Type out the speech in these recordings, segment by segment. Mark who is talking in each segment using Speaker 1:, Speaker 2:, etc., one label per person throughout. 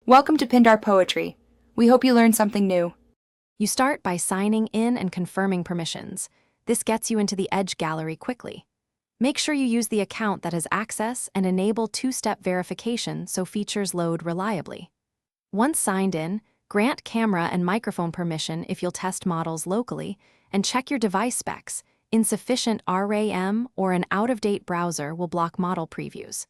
Speaker 1: Welcome to Pindar Poetry. We hope you learned something new.
Speaker 2: You start by signing in and confirming permissions. This gets you into the Edge gallery quickly. Make sure you use the account that has access and enable two-step verification so features load reliably. Once signed in, grant camera and microphone permission if you'll test models locally, and check your device specs. Insufficient RAM or an out-of-date browser will block model previews.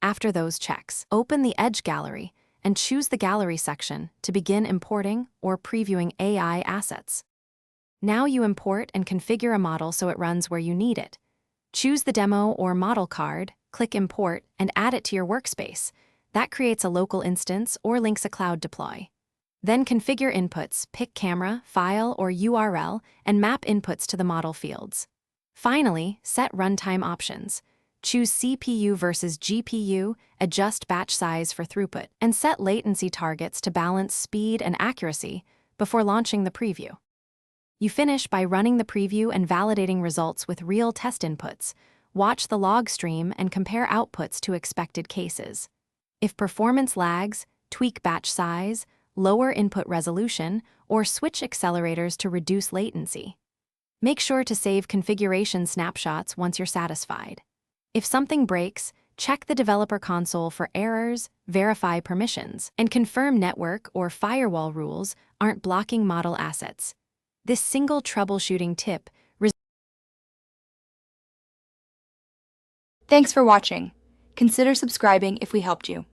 Speaker 2: After those checks, open the Edge gallery and choose the Gallery section to begin importing or previewing AI assets. Now you import and configure a model so it runs where you need it. Choose the demo or model card, click Import, and add it to your workspace. That creates a local instance or links a cloud deploy. Then configure inputs, pick camera, file, or URL, and map inputs to the model fields. Finally, set runtime options. Choose CPU versus GPU, adjust batch size for throughput, and set latency targets to balance speed and accuracy before launching the preview. You finish by running the preview and validating results with real test inputs. Watch the log stream and compare outputs to expected cases. If performance lags, tweak batch size, lower input resolution, or switch accelerators to reduce latency. Make sure to save configuration snapshots once you're satisfied. If something breaks, check the developer console for errors, verify permissions, and confirm network or firewall rules aren't blocking model assets. This single troubleshooting tip.
Speaker 1: Thanks for watching. Consider subscribing if we helped you.